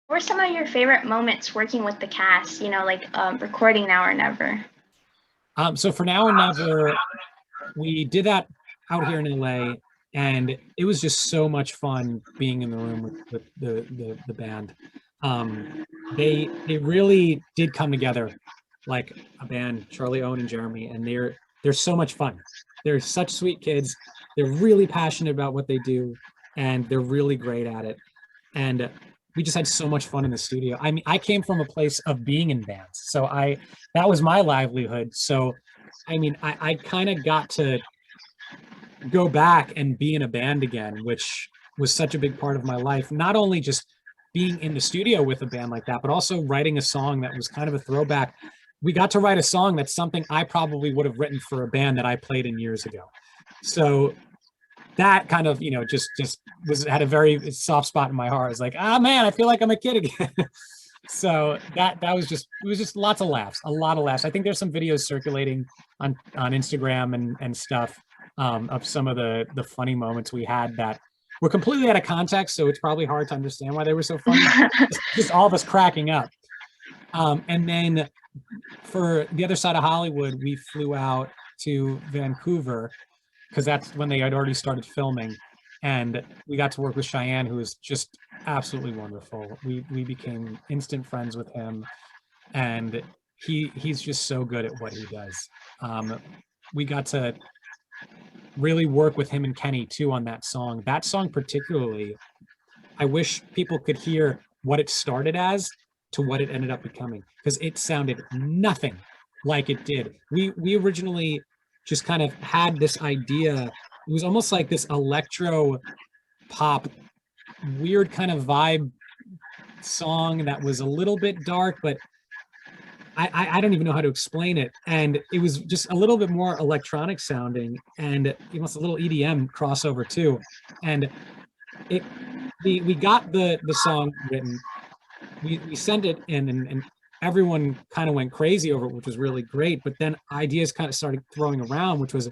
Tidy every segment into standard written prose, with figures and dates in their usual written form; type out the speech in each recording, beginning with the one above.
What were some of your favorite moments working with the cast, like recording Now or Never? So for now and never, we did that out here in LA, and it was just so much fun being in the room with the band. Um, they really did come together like a band, Charlie Owen and Jeremy, and they're so much fun. They're such sweet kids. They're really passionate about what they do, and they're really great at it. And we just had so much fun in the studio. I mean, I came from a place of being in bands, so I that was my livelihood. So, I mean, I kind of got to go back and be in a band again, which was such a big part of my life. Not only just being in the studio with a band like that, but also writing a song that was kind of a throwback. We got to write a song that's something I probably would have written for a band that I played in years ago. So that kind of, just was had a very soft spot in my heart. It's like, ah, man, I feel like I'm a kid again. So that was just it was just lots of laughs, a lot of laughs. I think there's some videos circulating on Instagram and stuff, of some of the funny moments we had that were completely out of context. So it's probably hard to understand why they were so funny. Just all of us cracking up. And then for the other side of Hollywood, we flew out to Vancouver because that's when they had already started filming. And we got to work with Cheyenne, who is just absolutely wonderful. We became instant friends with him, and he's just so good at what he does. We got to really work with him and Kenny too on that song. That song particularly, I wish people could hear what it started as to what it ended up becoming, because it sounded nothing like it did. We originally just kind of had this idea. It was almost like this electro pop, weird kind of vibe song that was a little bit dark, but I don't even know how to explain it. And it was just a little bit more electronic sounding, and almost a little EDM crossover too. And it we got the song written, we sent it in, and everyone kind of went crazy over it, which was really great. But then ideas kind of started throwing around, which was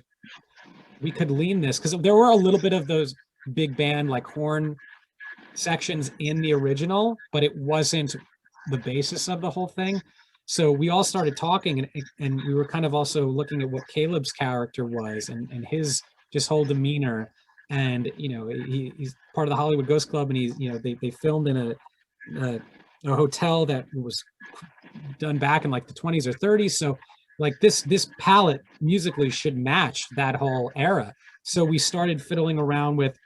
we could lean this because there were a little bit of those big band like horn sections in the original, but it wasn't the basis of the whole thing. So we all started talking, and we were kind of also looking at what Caleb's character was, and his just whole demeanor. And he's part of the Hollywood Ghost Club, and they filmed in a a hotel that was done back in like the 20s or 30s. So like this palette musically should match that whole era. So we started fiddling around with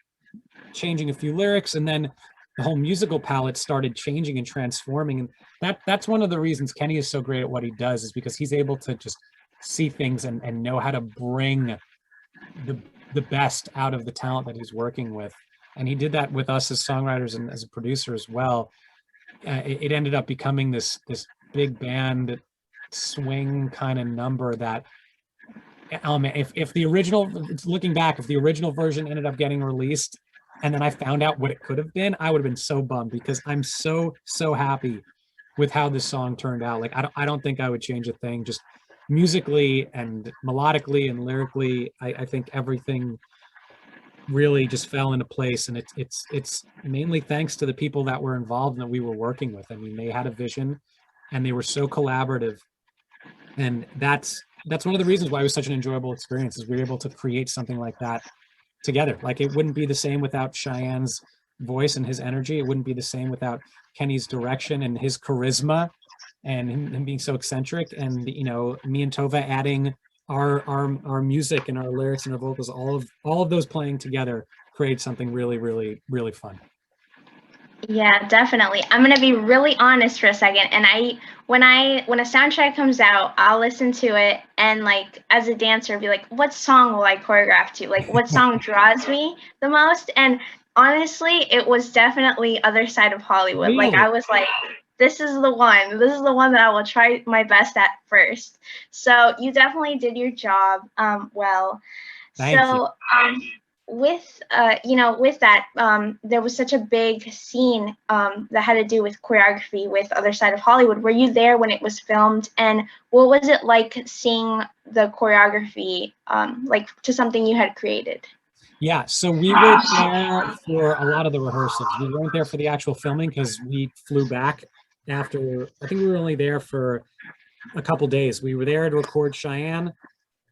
changing a few lyrics, and then the whole musical palette started changing and transforming. And that's one of the reasons Kenny is so great at what he does, is because he's able to just see things and know how to bring the the best out of the talent that he's working with. And he did that with us as songwriters and as a producer as well. It ended up becoming this big band swing kind of number that, if the original, looking back, if the original version ended up getting released and then I found out what it could have been, I would have been so bummed, because I'm so happy with how this song turned out. Like I don't think I would change a thing. Just musically and melodically and lyrically, I think everything really just fell into place. And it's mainly thanks to the people that were involved and that we were working with. I mean, they had a vision, and they were so collaborative, and that's one of the reasons why it was such an enjoyable experience, is we were able to create something like that together. Like it wouldn't be the same without Cheyenne's voice and his energy. It wouldn't be the same without Kenny's direction and his charisma, and him being so eccentric. And me and Tova adding our music and our lyrics and our vocals, all of those playing together create something really, really, really fun. Yeah, definitely. I'm gonna be really honest for a second. And when a soundtrack comes out, I'll listen to it and like as a dancer be like, what song will I choreograph to? Like what song draws me the most? And honestly, it was definitely Other Side of Hollywood. Like I Really? was like, this is the one. This is the one that I will try my best at first. So you definitely did your job well. Thank you. So with with that, there was such a big scene that had to do with choreography with Other Side of Hollywood. Were you there when it was filmed, and what was it like seeing the choreography like to something you had created? Yeah, so we were there for a lot of the rehearsals. We weren't there for the actual filming because we flew back after, I think we were only there for a couple days. We were there to record Cheyenne,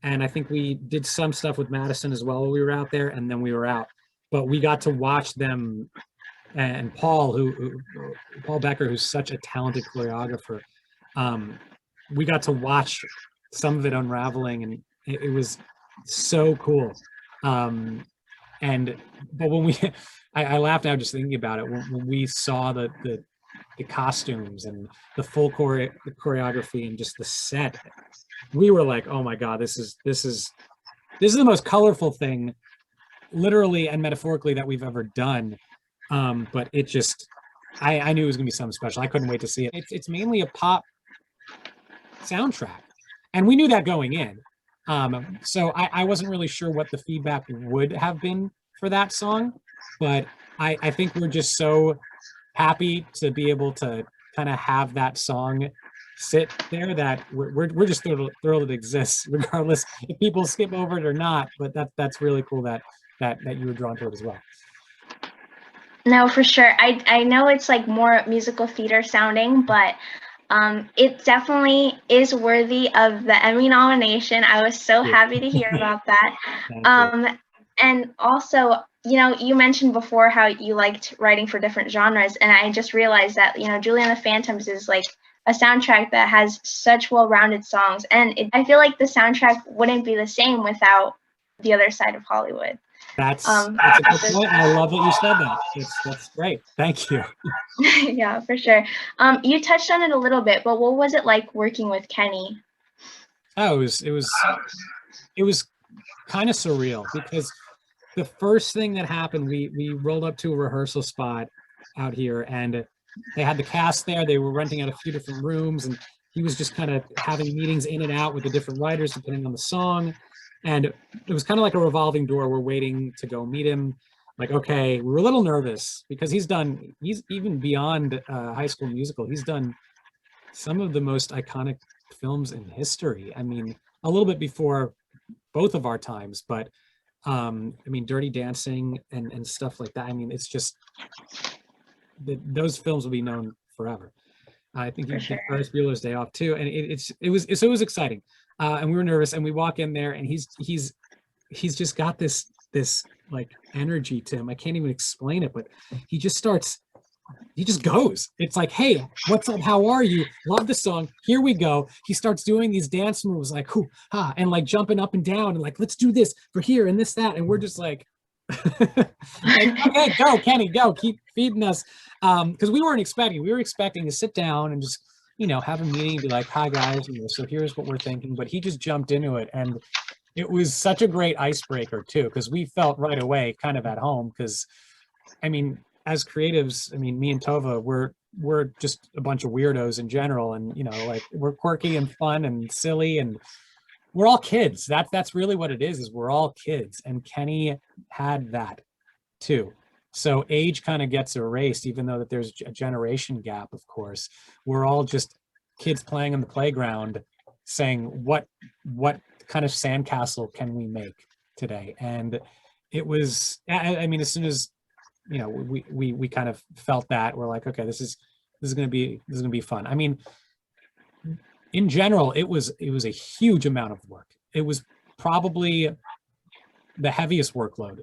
and I think we did some stuff with Madison as well while we were out there, and then we were out. But we got to watch them, and Paul, Paul Becker, who's such a talented choreographer. We got to watch some of it unraveling, and it was so cool. Um, and but when we, I laughed now just thinking about it when we saw the costumes and the full the choreography and just the set. We were like, oh my god, this is the most colorful thing, literally and metaphorically, that we've ever done. But it just, I knew it was gonna be something special. I couldn't wait to see it. It's mainly a pop soundtrack, and we knew that going in. So I wasn't really sure what the feedback would have been for that song, but I think we're just so happy to be able to kind of have that song sit there that we're just thrilled it exists, regardless if people skip over it or not. But that's really cool that you were drawn to it as well. No, for sure. I know it's like more musical theater sounding, but it definitely is worthy of the Emmy nomination. I was so happy to hear about that. And also, you know, you mentioned before how you liked writing for different genres, and I just realized that, you know, Julie and the Phantoms is like a soundtrack that has such well-rounded songs, and I feel like the soundtrack wouldn't be the same without The Other Side of Hollywood. That's a good point. I love that you said that. That's great. Thank you. Yeah, for sure. You touched on it a little bit, but what was it like working with Kenny? Oh, it was kind of surreal because the first thing that happened, we rolled up to a rehearsal spot out here, and they had the cast there. They were renting out a few different rooms, and he was just kind of having meetings in and out with the different writers depending on the song. And it was kind of like a revolving door. We're waiting to go meet him. Like, okay, we were a little nervous because he's even beyond High School Musical. He's done some of the most iconic films in history. I mean, a little bit before both of our times, but I mean, Dirty Dancing and stuff like that. I mean, it's just those films will be known forever. I think he did Ferris Bueller's Day Off too, and it was exciting, and we were nervous. And we walk in there, and he's just got this like energy to him. I can't even explain it, but he just goes. It's like, hey, what's up? How are you? Love the song. Here we go. He starts doing these dance moves like hoo ha and like jumping up and down and like, let's do this for here and this that, and we're just like, like, okay, go Kenny, go, keep feeding us, because we were expecting to sit down and just, you know, have a meeting and be like, hi guys, you know, so here's what we're thinking. But he just jumped into it, and it was such a great icebreaker too, because we felt right away kind of at home. Because I mean, as creatives, I mean, me and Tova, we're just a bunch of weirdos in general, and you know, like, we're quirky and fun and silly, and we're all kids. That's really what it is we're all kids, and Kenny had that too. So age kind of gets erased, even though that there's a generation gap, of course. We're all just kids playing in the playground saying, what kind of sandcastle can we make today? And it was, I mean, as soon as, you know, we kind of felt that, we're like, okay, this is gonna be fun. I mean, in general, it was a huge amount of work. It was probably the heaviest workload.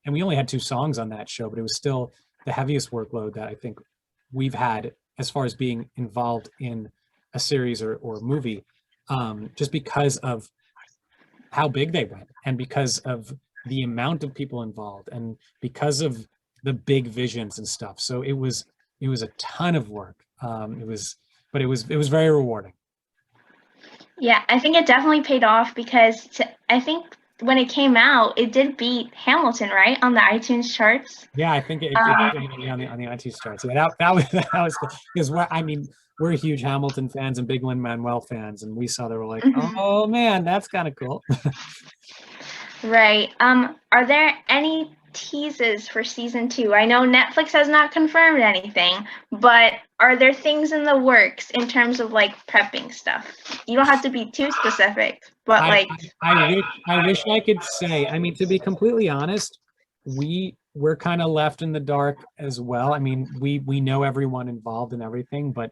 And we only had 2 songs on that show, but it was still the heaviest workload that I think we've had as far as being involved in a series or movie, just because of how big they went, and because of the amount of people involved, and because of the big visions and stuff. So it was a ton of work. It was very rewarding. Yeah, I think it definitely paid off, because I think when it came out, it did beat Hamilton, right, on the iTunes charts. Yeah, I think it on the iTunes charts. Yeah, that was because we're huge Hamilton fans and big Lin-Manuel fans, and we saw they were like, oh man, that's kind of cool. Right. Are there any teases for season 2? I know Netflix has not confirmed anything, but are there things in the works in terms of like prepping stuff? You don't have to be too specific, but I, like, I wish I could say. I mean, to be completely honest, we're kind of left in the dark as well. I mean, we know everyone involved in everything, but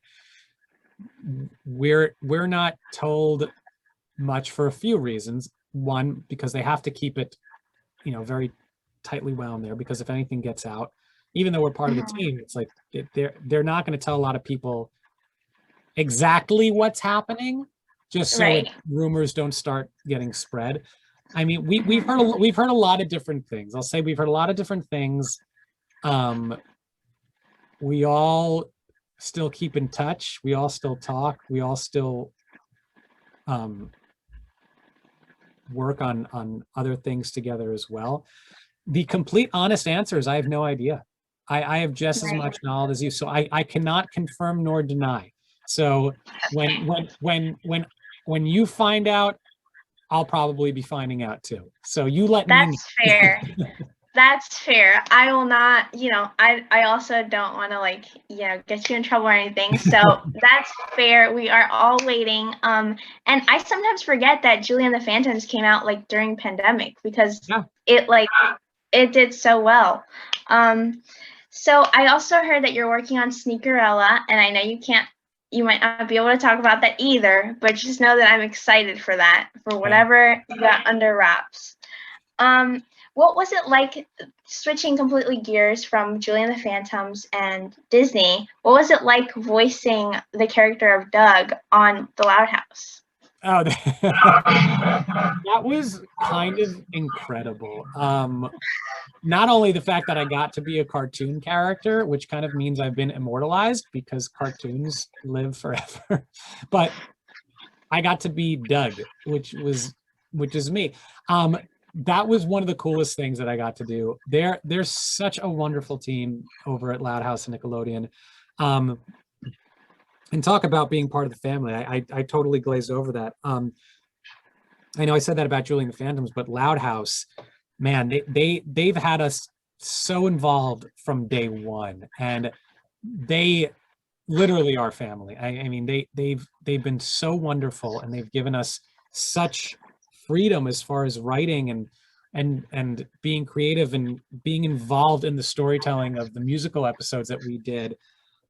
we're not told much for a few reasons. One, because they have to keep it, very tightly wound there, because if anything gets out, even though we're part of the team, it's like they're not going to tell a lot of people exactly what's happening, just so right. rumors don't start getting spread. I mean, we've heard a lot of different things. I'll say we've heard a lot of different things. We all still keep in touch. We all still talk. We all still work on other things together as well. The complete honest answer is I have no idea. I have just as Right. much knowledge as you, so I cannot confirm nor deny. So when you find out, I'll probably be finding out too. So you let me know. That's fair. That's fair. I will not, I also don't want to like, get you in trouble or anything. So that's fair. We are all waiting. And I sometimes forget that Julie and the Phantoms came out like during pandemic because Yeah. it did so well. So I also heard that you're working on Sneakerella, and I know you might not be able to talk about that either, but just know that I'm excited for that, for whatever you got under wraps. What was it like switching completely gears from Julie and the Phantoms and Disney? What was it like voicing the character of Doug on The Loud House? Oh, that was kind of incredible. Not only the fact that I got to be a cartoon character, which kind of means I've been immortalized because cartoons live forever, but I got to be Doug, which is me. That was one of the coolest things that I got to do. There's such a wonderful team over at Loud House and Nickelodeon. And talk about being part of the family. I totally glazed over that. I know I said that about Julie and the Phantoms, but Loud House, man, they've had us so involved from day one, and they literally are family. I mean, they've been so wonderful, and they've given us such freedom as far as writing and being creative and being involved in the storytelling of the musical episodes that we did,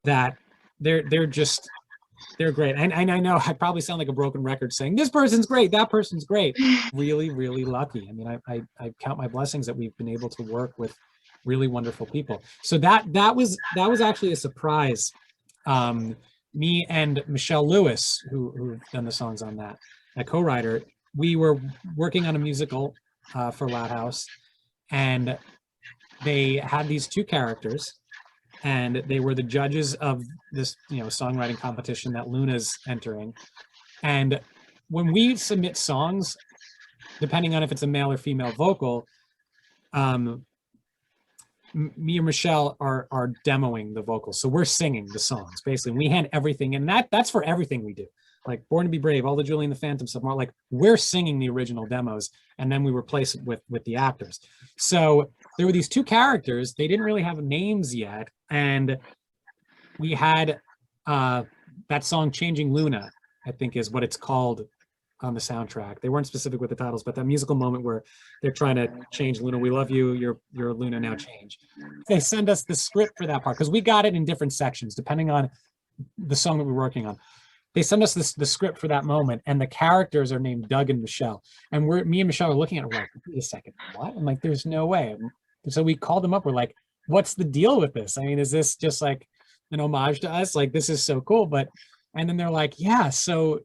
that they're great. And I know I probably sound like a broken record saying this person's great, that person's great. Really, really lucky. I mean, I count my blessings that we've been able to work with really wonderful people. So that was actually a surprise. Me and Michelle Lewis, who've done the songs on that, a co-writer, we were working on a musical for Loud House, and they had these two characters, and they were the judges of this, songwriting competition that Luna's entering. And when we submit songs, depending on if it's a male or female vocal, me and Michelle are demoing the vocals. So we're singing the songs, basically. We hand everything, and that's for everything we do. Like Born to Be Brave, all the Julie and the Phantom stuff, more like we're singing the original demos, and then we replace it with the actors. So there were these two characters. They didn't really have names yet, and we had that song Changing Luna, I think is what it's called on the soundtrack. They weren't specific with the titles, but that musical moment where they're trying to change Luna. We love you, you're Luna, now change. They send us the script for that part because we got it in different sections depending on the song that we're working on. They send us the script for that moment, and the characters are named Doug and Michelle. And me and Michelle are looking at it, we're like, wait a second, what? I'm like, there's no way. So we called them up. We're like, what's the deal with this? I mean, is this just like an homage to us? Like, this is so cool. And then they're like, yeah, so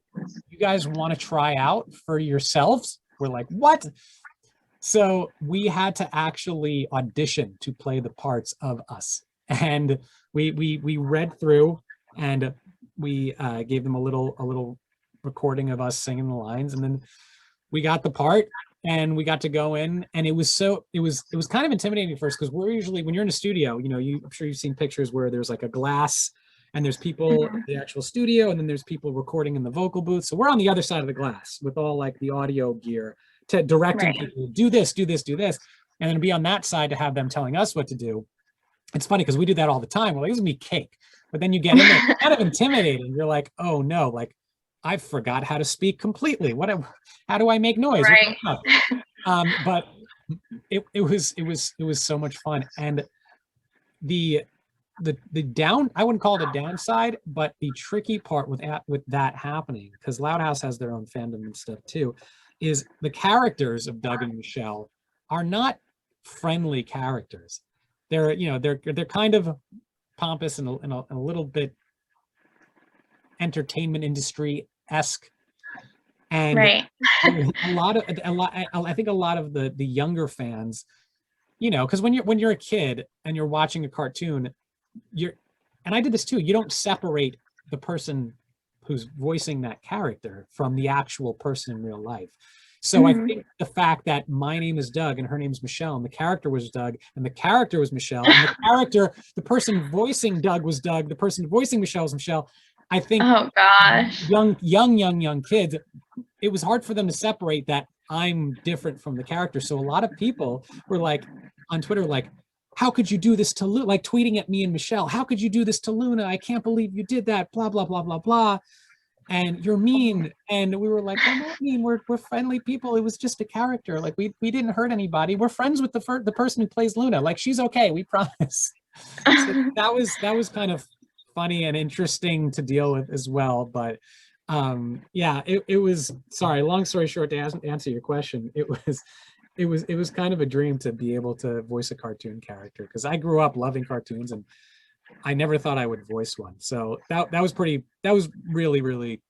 you guys want to try out for yourselves? We're like, what? So we had to actually audition to play the parts of us. And we read through, and we gave them a little recording of us singing the lines, and then we got the part, and we got to go in, and it was kind of intimidating at first, because we're usually, when you're in a studio, I'm sure you've seen pictures where there's like a glass and there's people in the actual studio, and then there's people recording in the vocal booth. So we're on the other side of the glass with all like the audio gear, to directing people, do this, do this, do this, and then be on that side to have them telling us what to do. It's funny because we do that all the time. We're like, this is gonna be cake. But then you get in there, it's kind of intimidating. You're like, oh no, like I forgot how to speak completely. How do I make noise? Right. But it was so much fun. And the down, I wouldn't call it a downside, but the tricky part with that happening, because Loud House has their own fandom and stuff too, is the characters of Doug and Michelle are not friendly characters. They're they're kind of pompous and a little bit entertainment industry-esque, and right. I think a lot of the younger fans, because when you're a kid and you're watching a cartoon, and I did this too, you don't separate the person who's voicing that character from the actual person in real life. So I think the fact that my name is Doug and her name's Michelle, and the character was Doug and the character was Michelle, and the person voicing Doug was Doug, the person voicing Michelle was Michelle. I think oh gosh, young kids, it was hard for them to separate that I'm different from the character. So a lot of people were like on Twitter, like, how could you do this to Luna? Like tweeting at me and Michelle, how could you do this to Luna? I can't believe you did that, blah, blah, blah, blah, blah. And you're mean. And we were like, we're not mean, we're friendly people. It was just a character. Like we didn't hurt anybody. We're friends with the person who plays Luna. Like she's okay, we promise. So that was kind of funny and interesting to deal with as well. But yeah, it was, sorry, long story short, to answer your question, it was kind of a dream to be able to voice a cartoon character, because I grew up loving cartoons and I never thought I would voice one. So that was really, really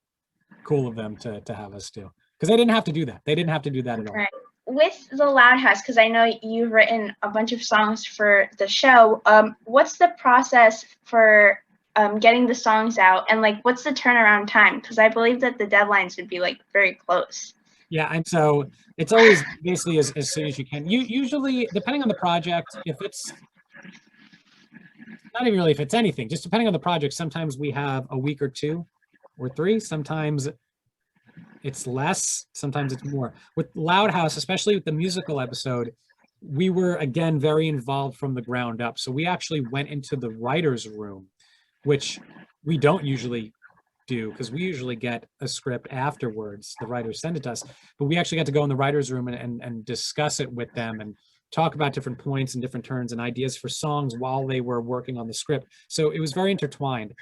cool of them to have us do, because they didn't have to do that. They didn't have to do that at all. Right. With the Loud House, because I know you've written a bunch of songs for the show, what's the process for getting the songs out, and like what's the turnaround time? Because I believe that the deadlines would be like very close. Yeah, and so it's always basically as soon as you can. You usually, depending on the project, if it's not even really if it's anything, just depending on the project, sometimes we have a week or 2 or 3, sometimes it's less, sometimes it's more. With Loud House, especially with the musical episode, we were again very involved from the ground up. So we actually went into the writer's room, which we don't usually do, because we usually get a script afterwards. The writers send it to us, but we actually got to go in the writer's room and discuss it with them and talk about different points and different turns and ideas for songs while they were working on the script. So it was very intertwined.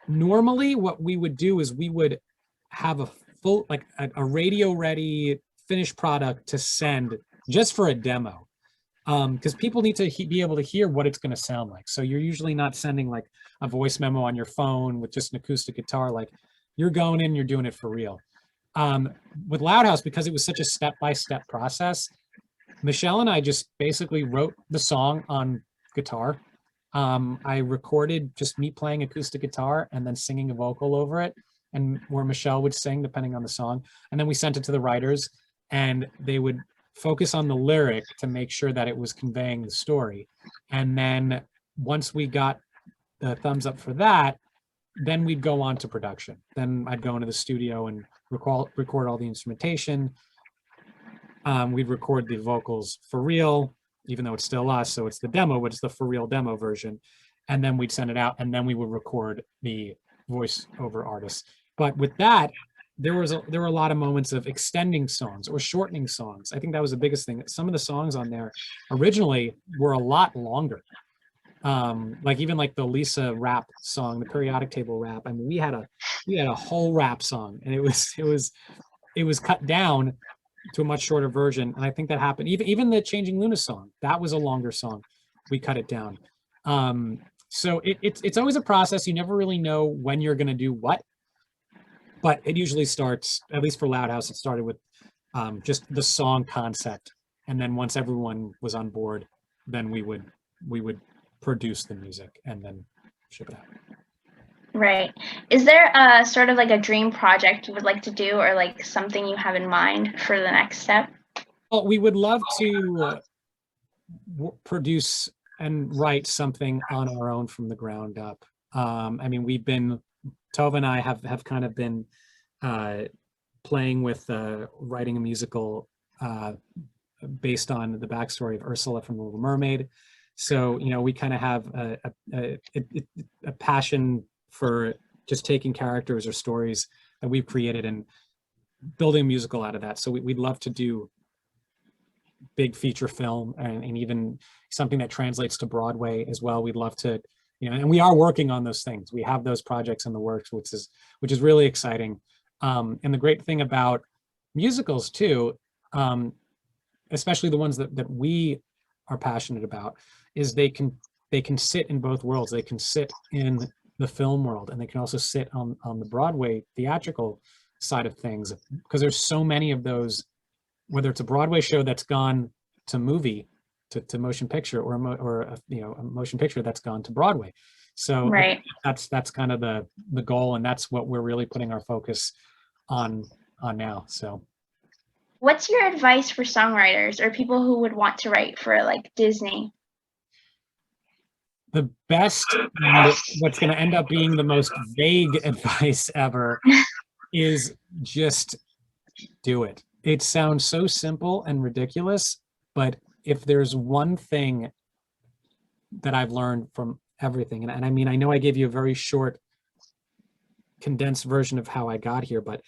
Normally what we would do is we would have a full, like a radio ready finished product to send just for a demo. Because people need to be able to hear what it's going to sound like. So you're usually not sending like a voice memo on your phone with just an acoustic guitar. Like you're going in, you're doing it for real. With Loud House, because it was such a step-by-step process, Michelle and I just basically wrote the song on guitar. I recorded just me playing acoustic guitar and then singing a vocal over it, and where Michelle would sing depending on the song. And then we sent it to the writers, and they would focus on the lyric to make sure that it was conveying the story. And then once we got the thumbs up for that, then we'd go on to production. Then I'd go into the studio and record all the instrumentation. We'd record the vocals for real, even though it's still us, so it's the demo, but it's the for real demo version. And then we'd send it out, and then we would record the voice over artists. But with that, there were a lot of moments of extending songs or shortening songs. I think that was the biggest thing. Some of the songs on there originally were a lot longer. Like even like the Lisa rap song, the periodic table rap. I mean, we had a whole rap song, and it was cut down to a much shorter version. And I think that happened. Even the Changing Luna song, that was a longer song. We cut it down. So it's always a process. You never really know when you're going to do what. But it usually starts, at least for Loud House, it started with just the song concept. And then once everyone was on board, then we would produce the music and then ship it out. Right. Is there a sort of like a dream project you would like to do, or like something you have in mind for the next step? Well, we would love to produce and write something on our own from the ground up. I mean, Tova and I have kind of been playing with writing a musical based on the backstory of Ursula from The Little Mermaid. So, you know, we kind of have a passion for just taking characters or stories that we've created and building a musical out of that. So we'd love to do big feature film and even something that translates to Broadway as well. We'd love to, you know, and we are working on those things. We have those projects in the works, which is really exciting. And the great thing about musicals too, especially the ones that we are passionate about, is they can sit in both worlds. They can sit in the film world, and they can also sit on the Broadway theatrical side of things, because there's so many of those, whether it's a Broadway show that's gone to movie, to motion picture, or a motion picture that's gone to Broadway. So right. that's kind of the goal, and that's what we're really putting our focus on now. So what's your advice for songwriters or people who would want to write for like Disney? The best, and what's going to end up being the most vague advice ever, is just do it. It sounds so simple and ridiculous, but if there's one thing that I've learned from everything, and I mean, I know I gave you a very short, condensed version of how I got here, but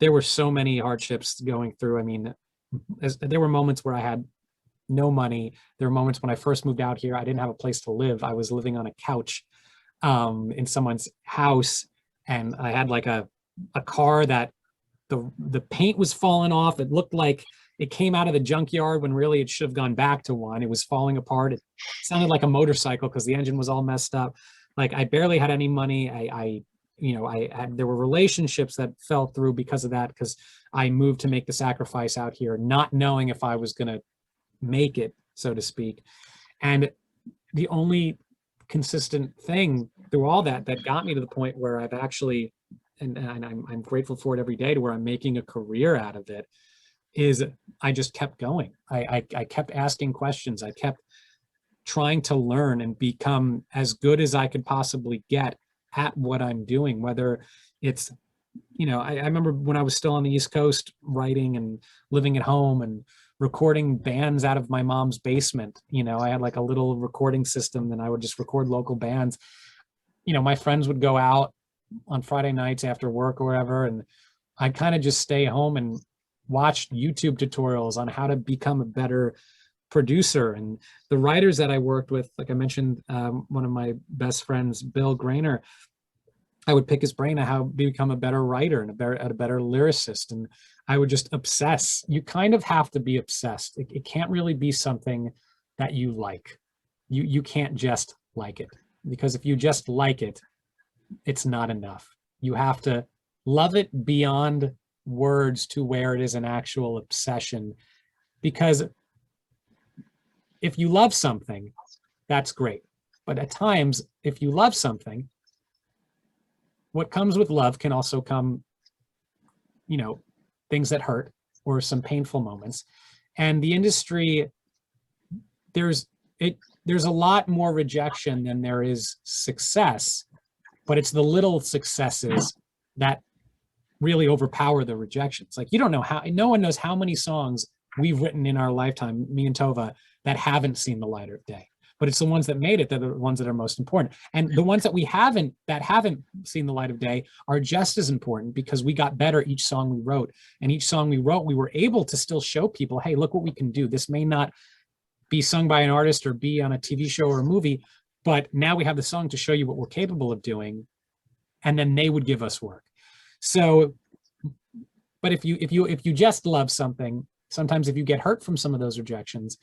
there were so many hardships going through. I mean, there were moments where I had no money. There were moments when I first moved out here, I didn't have a place to live. I was living on a couch in someone's house, and I had like a car that the paint was falling off. It looked like it came out of the junkyard when really it should have gone back to one. It was falling apart. It sounded like a motorcycle because the engine was all messed up. Like, I barely had any money. There were relationships that fell through because of that, because I moved to make the sacrifice out here, not knowing if I was going to make it, so to speak. And the only consistent thing through all that got me to the point where I've actually, and I'm grateful for it every day, to where I'm making a career out of it, is I just kept going. I kept asking questions. I kept trying to learn and become as good as I could possibly get at what I'm doing, whether it's, you know, I remember when I was still on the East Coast, writing and living at home and recording bands out of my mom's basement. You know, I had like a little recording system, and I would just record local bands. You know, my friends would go out on Friday nights after work or whatever, and I'd kind of just stay home and watch YouTube tutorials on how to become a better producer. And the writers that I worked with, like I mentioned, one of my best friends, Bill Grainer, I would pick his brain on how to become a better writer and a better lyricist. And I would just obsess. You kind of have to be obsessed. It can't really be something that you like. You can't just like it, because if you just like it, it's not enough. You have to love it beyond words to where it is an actual obsession. Because if you love something, that's great. But at times, if you love something, what comes with love can also come, you know, things that hurt or some painful moments. And the industry, there's a lot more rejection than there is success, but it's the little successes that really overpower the rejections. Like, you don't know how, no one knows how many songs we've written in our lifetime, me and Tova, that haven't seen the light of day. But it's the ones that made it that are the ones that are most important. And the ones that haven't seen the light of day are just as important, because we got better each song we wrote. And each song we wrote, we were able to still show people, hey, look what we can do. This may not be sung by an artist or be on a TV show or a movie, but now we have the song to show you what we're capable of doing. And then they would give us work. So, but if you just love something, sometimes if you get hurt from some of those rejections,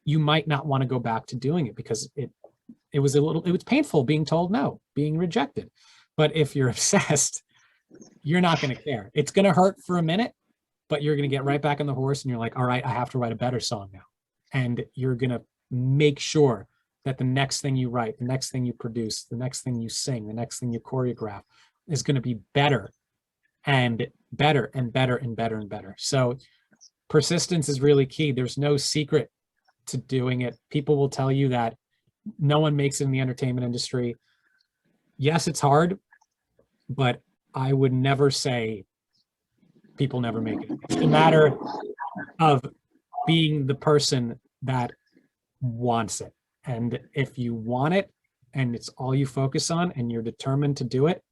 you might not want to go back to doing it, because it was painful being told no, being rejected. But if you're obsessed, you're not going to care. It's going to hurt for a minute, but you're going to get right back on the horse, and you're like, all right, I have to write a better song now. And you're going to make sure that the next thing you write, the next thing you produce, the next thing you sing, the next thing you choreograph is going to be better and better and better and better and better. So persistence is really key. There's no secret to doing it. People will tell you that no one makes it in the entertainment industry. Yes, it's hard, but I would never say people never make it. It's a matter of being the person that wants it. And if you want it and it's all you focus on and you're determined to do it,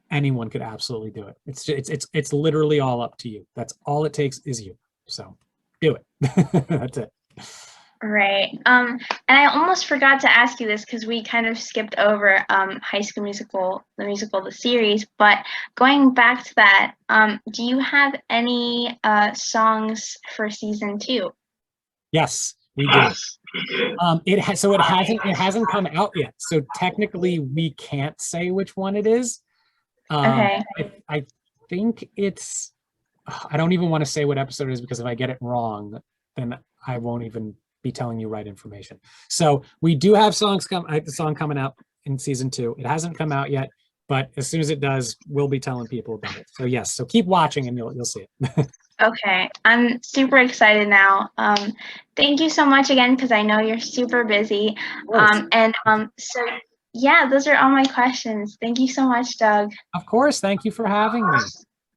anyone could absolutely do it. It's literally all up to you. That's all it takes is you. So do it. That's it. Right. And I almost forgot to ask you this because we kind of skipped over High School Musical, the series. But going back to that, do you have any songs for season 2? Yes, we do. It hasn't come out yet. So technically, we can't say which one it is. Okay. I think it's. I don't even want to say what episode it is because if I get it wrong, then I won't even be telling you right information. So we do have the song coming out in season 2. It hasn't come out yet, but as soon as it does, we'll be telling people about it. So yes, so keep watching and you'll see it. Okay, I'm super excited now. Thank you so much again because I know you're super busy. So yeah, those are all my questions. Thank you so much, Doug. Of course, thank you for having me.